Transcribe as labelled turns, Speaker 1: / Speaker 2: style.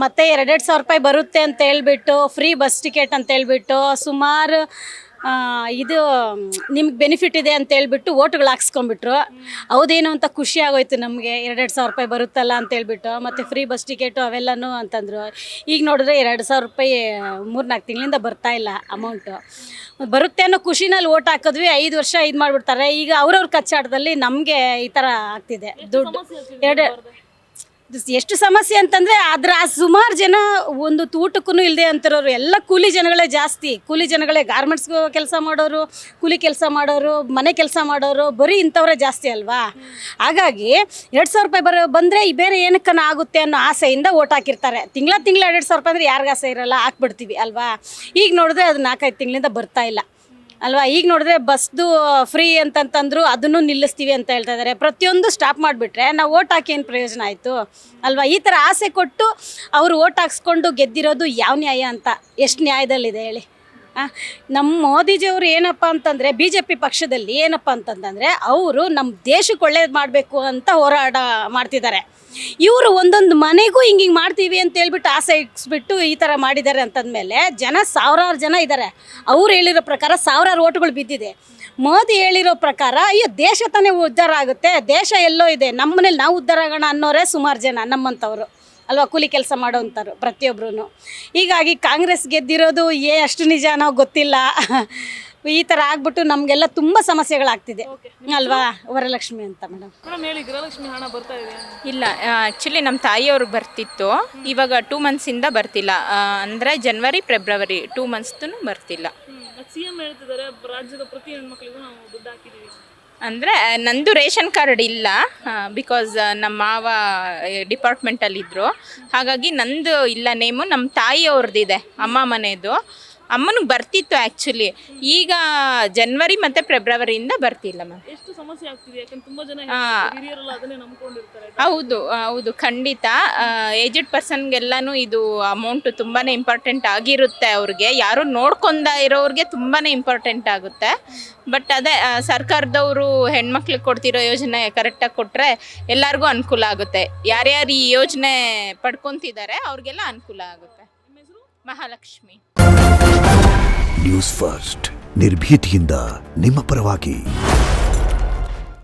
Speaker 1: ಮತ್ತು 2,000 ಬರುತ್ತೆ ಅಂತ ಹೇಳ್ಬಿಟ್ಟು ಫ್ರೀ ಬಸ್ ಟಿಕೆಟ್ ಅಂತ ಹೇಳ್ಬಿಟ್ಟು ಸುಮಾರು ಇದು ನಿಮ್ಗೆ ಬೆನಿಫಿಟ್ ಇದೆ ಅಂತ ಹೇಳ್ಬಿಟ್ಟು ಓಟ್ಗಳು ಹಾಕ್ಸ್ಕೊಂಡ್ಬಿಟ್ರು. ಹೌದೇನೋ ಅಂತ ಖುಷಿ ಆಗೋಯ್ತು ನಮಗೆ, 2,000 ಬರುತ್ತಲ್ಲ ಅಂತ ಹೇಳ್ಬಿಟ್ಟು. ಮತ್ತು ಫ್ರೀ ಬಸ್ ಟಿಕೆಟು ಅವೆಲ್ಲನೂ ಅಂತಂದರು. ಈಗ ನೋಡಿದ್ರೆ 2,000 3-4 ತಿಂಗಳಿಂದ ಬರ್ತಾ ಇಲ್ಲ ಅಮೌಂಟು. ಬರುತ್ತೆ ಅನ್ನೋ ಖುಷಿನಲ್ಲಿ ಓಟ್ ಹಾಕಿದ್ವಿ, 5 ವರ್ಷ ಇದು ಮಾಡಿಬಿಡ್ತಾರೆ. ಈಗ ಅವ್ರವ್ರ ಕಚ್ಚಾಟದಲ್ಲಿ ನಮಗೆ ಈ ಥರ ಆಗ್ತಿದೆ. ದುಡ್ಡು ಎಷ್ಟು ಸಮಸ್ಯೆ ಅಂತಂದರೆ ಅದರ ಸುಮಾರು ಜನ ಒಂದು ಊಟಕ್ಕೂ ಇಲ್ಲದೆ ಅಂತಿರೋರು ಎಲ್ಲ ಕೂಲಿ ಜನಗಳೇ ಜಾಸ್ತಿ. ಕೂಲಿ ಜನಗಳೇ ಗಾರ್ಮೆಂಟ್ಸ್ಗೂ ಕೆಲಸ ಮಾಡೋರು, ಕೂಲಿ ಕೆಲಸ ಮಾಡೋರು, ಮನೆ ಕೆಲಸ ಮಾಡೋರು, ಬರೀ ಇಂಥವರೇ ಜಾಸ್ತಿ ಅಲ್ವಾ. ಹಾಗಾಗಿ 2,000 ಬಂದರೆ ಬೇರೆ ಏನಕ್ಕನ ಆಗುತ್ತೆ ಅನ್ನೋ ಆಸೆಯಿಂದ ಓಟ್ ಹಾಕಿರ್ತಾರೆ. ತಿಂಗಳ 2,000 ಅಂದರೆ ಯಾರಿಗೂ ಆಸೆ ಇರೋಲ್ಲ, ಹಾಕ್ಬಿಡ್ತೀವಿ ಅಲ್ವಾ. ಈಗ ನೋಡಿದ್ರೆ ಅದು 4-5 ತಿಂಗಳಿಂದ ಬರ್ತಾ ಇಲ್ಲ ಅಲ್ವಾ. ಈಗ ನೋಡಿದ್ರೆ ಬಸ್ದು ಫ್ರೀ ಅಂತಂತಂದ್ರು ಅದನ್ನು ನಿಲ್ಲಿಸ್ತೀವಿ ಅಂತ ಹೇಳ್ತಾ ಇದ್ದಾರೆ. ಪ್ರತಿಯೊಂದು ಸ್ಟಾಪ್ ಮಾಡಿಬಿಟ್ರೆ ನಾವು ಓಟ್ ಹಾಕಿ ಏನು ಪ್ರಯೋಜನ ಆಯಿತು ಅಲ್ವಾ. ಈ ಥರ ಆಸೆ ಕೊಟ್ಟು ಅವರು ಓಟ್ ಹಾಕ್ಸ್ಕೊಂಡು ಗೆದ್ದಿರೋದು ಯಾವ ನ್ಯಾಯ ಅಂತ, ಎಷ್ಟು ನ್ಯಾಯದಲ್ಲಿದೆ ಹೇಳಿ. ನಮ್ಮ ಮೋದಿಜಿಯವರು ಏನಪ್ಪ ಅಂತಂದರೆ BJP ಪಕ್ಷದಲ್ಲಿ ಏನಪ್ಪ ಅಂತಂದರೆ ಅವರು ನಮ್ಮ ದೇಶಕ್ಕೆ ಒಳ್ಳೇದು ಮಾಡಬೇಕು ಅಂತ ಹೋರಾಟ ಮಾಡ್ತಿದ್ದಾರೆ. ಇವರು ಒಂದೊಂದು ಮನೆಗೂ ಹಿಂಗೆ ಮಾಡ್ತೀವಿ ಅಂತ ಹೇಳ್ಬಿಟ್ಟು ಆಸೆ ಇಕ್ಸ್ಬಿಟ್ಟು ಈ ಥರ ಮಾಡಿದ್ದಾರೆ ಅಂತಂದಮೇಲೆ ಜನ ಸಾವಿರಾರು ಜನ ಇದ್ದಾರೆ. ಅವ್ರು ಹೇಳಿರೋ ಪ್ರಕಾರ ಸಾವಿರಾರು ಓಟ್ಗಳು ಬಿದ್ದಿದೆ. ಮೋದಿ ಹೇಳಿರೋ ಪ್ರಕಾರ ಅಯ್ಯೋ ದೇಶ ತಾನೇ ಉದ್ಧಾರ ಆಗುತ್ತೆ, ದೇಶ ಎಲ್ಲೋ ಇದೆ, ನಮ್ಮ ಮನೇಲಿ ನಾವು ಉದ್ಧಾರ ಆಗೋಣ ಅನ್ನೋರೇ ಸುಮಾರು ಜನ ನಮ್ಮಂಥವ್ರು ಅಲ್ವಾ, ಕೂಲಿ ಕೆಲಸ ಮಾಡೋವಂಥವ್ರು ಪ್ರತಿಯೊಬ್ಬರೂ. ಹೀಗಾಗಿ ಕಾಂಗ್ರೆಸ್ ಗೆದ್ದಿರೋದು ಅಷ್ಟು ನಿಜನೋ ಗೊತ್ತಿಲ್ಲ. ಈ ಥರ ಆಗ್ಬಿಟ್ಟು ನಮಗೆಲ್ಲ ತುಂಬ ಸಮಸ್ಯೆಗಳಾಗ್ತಿದೆ ಅಲ್ವಾ. ವರಲಕ್ಷ್ಮಿ ಅಂತ ಮೇಡಮ್.
Speaker 2: ಗೃಹಲಕ್ಷ್ಮಿ ಹಣ ಬರ್ತಾ ಇದೆ?
Speaker 3: ಇಲ್ಲ, ಆ್ಯಕ್ಚುಲಿ ನಮ್ಮ ತಾಯಿಯವ್ರಿಗೆ ಬರ್ತಿತ್ತು, ಇವಾಗ 2 ಮಂತ್ಸಿಂದ ಬರ್ತಿಲ್ಲ. ಅಂದರೆ ಜನವರಿ ಫೆಬ್ರವರಿ 2 ಮಂತ್ಸ್ದು ಬರ್ತಿಲ್ಲ.
Speaker 2: CM ಹೇಳ್ತಿದ್ದಾರೆ ರಾಜ್ಯದ ಪ್ರತಿ ಹೆಣ್ಮಕ್ಳಿಗೂ ನಾವು ದುಡ್ಡು ಹಾಕಿದ್ದೀವಿ.
Speaker 3: ಅಂದರೆ ನಂದು ರೇಷನ್ ಕಾರ್ಡ್ ಇಲ್ಲ, ಬಿಕಾಸ್ ನಮ್ಮ ಮಾವ ಡಿಪಾರ್ಟ್ಮೆಂಟಲ್ಲಿದ್ದರು. ಹಾಗಾಗಿ ನಂದು ಇಲ್ಲ ನೇಮು, ನಮ್ಮ ತಾಯಿಯವ್ರದ್ದಿದೆ, ಅಮ್ಮ ಮನೆಯದು. ಅಮ್ಮನಿಗೆ ಬರ್ತಿತ್ತು ಆ್ಯಕ್ಚುಲಿ. ಈಗ ಜನವರಿ ಮತ್ತು ಫೆಬ್ರವರಿಯಿಂದ ಬರ್ತಿಲ್ಲ ಮ್ಯಾಮ್.
Speaker 2: ಎಷ್ಟು ಸಮಸ್ಯೆ ಆಗ್ತಿದೆ, ಯಾಕಂದ್ರೆ ತುಂಬ ಜನ ಹಿರಿಯರೆಲ್ಲ ಅದನ್ನೇ ನಂಬ್ಕೊಂಡಿರ್ತಾರೆ.
Speaker 3: ಹೌದು ಖಂಡಿತ. ಏಜ್ಡ್ ಪರ್ಸನ್ಗೆಲ್ಲನೂ ಇದು ಅಮೌಂಟು ತುಂಬಾ ಇಂಪಾರ್ಟೆಂಟ್ ಆಗಿರುತ್ತೆ. ಅವ್ರಿಗೆ ಯಾರು ನೋಡ್ಕೊಂಡ ಇರೋರಿಗೆ ತುಂಬಾ ಇಂಪಾರ್ಟೆಂಟ್ ಆಗುತ್ತೆ. ಬಟ್ ಅದೇ ಸರ್ಕಾರದವರು ಹೆಣ್ಮಕ್ಳಿಗೆ ಕೊಡ್ತಿರೋ ಯೋಜನೆ ಕರೆಕ್ಟಾಗಿ ಕೊಟ್ಟರೆ ಎಲ್ಲರಿಗೂ ಅನುಕೂಲ ಆಗುತ್ತೆ. ಯಾರ್ಯಾರು ಈ ಯೋಜನೆ ಪಡ್ಕೊತಿದ್ದಾರೆ ಅವ್ರಿಗೆಲ್ಲ ಅನುಕೂಲ ಆಗುತ್ತೆ. ಮಹಾಲಕ್ಷ್ಮಿ
Speaker 4: ನ್ಯೂಸ್ ಫಸ್ಟ್, ನಿರ್ಭೀತಿಯಿಂದ ನಿಮ್ಮ ಪರವಾಗಿ.